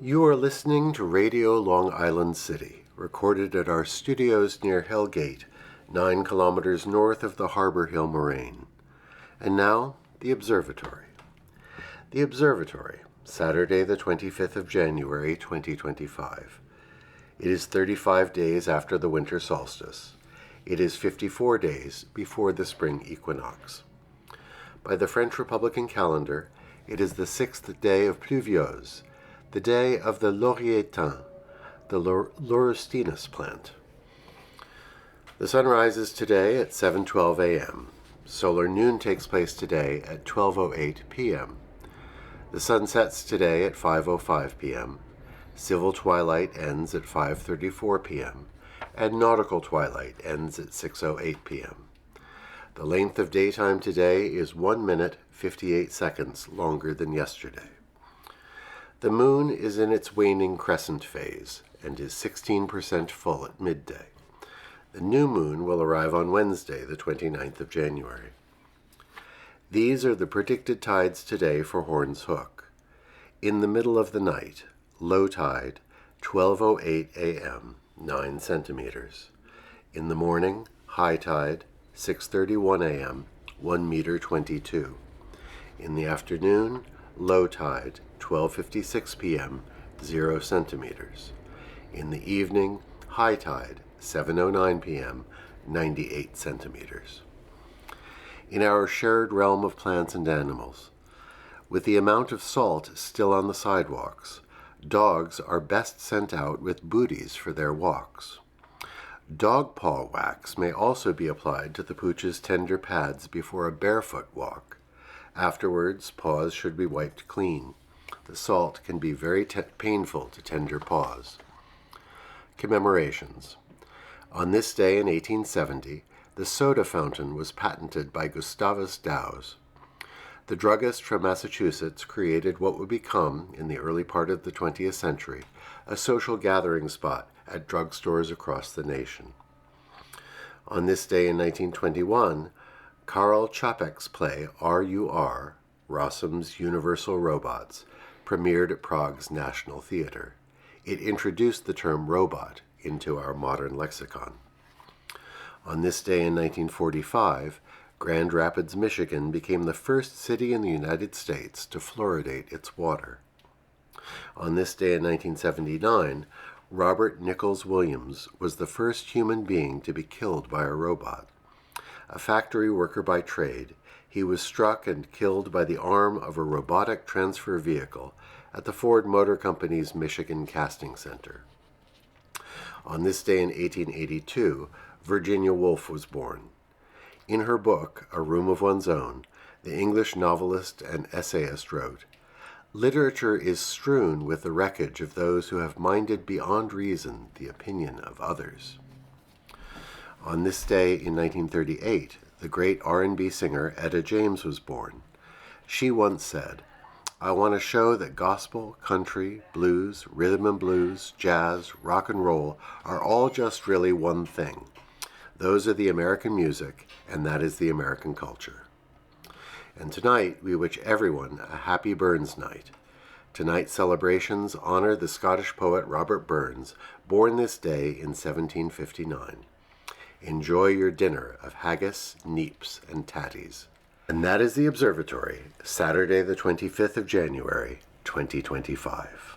You are listening to Radio Long Island City, recorded at our studios near Hell Gate, 9 kilometers north of the Harbor Hill Moraine. And now, the Observatory. The Observatory, Saturday the 25th of January, 2025. It is 35 days after the winter solstice. It is 54 days before the spring equinox. By the French Republican calendar, it is the 6th day of Pluvieuse, the day of the laurier-thym, the laurustinus plant. The sun rises today at 7:12 a.m. Solar noon takes place today at 12:08 p.m. The sun sets today at 5:05 p.m. Civil twilight ends at 5:34 p.m. and nautical twilight ends at 6:08 p.m. The length of daytime today is 1 minute 58 seconds longer than yesterday. The moon is in its waning crescent phase and is 16% full at midday. The new moon will arrive on Wednesday, the 29th of January. These are the predicted tides today for Horns Hook. In the middle of the night, low tide, 12:08 a.m., 9 centimeters. In the morning, high tide, 6:31 a.m., 1 meter 22. In the afternoon, low tide, 12:56 p.m., 0 centimeters. In the evening, high tide, 7:09 p.m., 98 centimeters. In our shared realm of plants and animals, with the amount of salt still on the sidewalks, dogs are best sent out with booties for their walks. Dog paw wax may also be applied to the pooch's tender pads before a barefoot walk. Afterwards, paws should be wiped clean. The salt can be very painful to tender paws. Commemorations. On this day in 1870, the soda fountain was patented by Gustavus Dowse. The druggist from Massachusetts created what would become, in the early part of the 20th century, a social gathering spot at drugstores across the nation. On this day in 1921, Karl Čapek's play R.U.R., Rossum's Universal Robots, premiered at Prague's National Theatre. It introduced the term robot into our modern lexicon. On this day in 1945, Grand Rapids, Michigan became the first city in the United States to fluoridate its water. On this day in 1979, Robert Nichols Williams was the first human being to be killed by a robot. A factory worker by trade, he was struck and killed by the arm of a robotic transfer vehicle at the Ford Motor Company's Michigan Casting Center. On this day in 1882, Virginia Woolf was born. In her book, A Room of One's Own, the English novelist and essayist wrote, "Literature is strewn with the wreckage of those who have minded beyond reason the opinion of others." On this day in 1938, the great R&B singer Etta James was born. She once said, "I want to show that gospel, country, blues, rhythm and blues, jazz, rock and roll are all just really one thing. Those are the American music, and that is the American culture." And tonight, we wish everyone a happy Burns Night. Tonight's celebrations honor the Scottish poet Robert Burns, born this day in 1759. Enjoy your dinner of haggis, neeps, and tatties. And that is the Observatory, Saturday the 25th of January, 2025.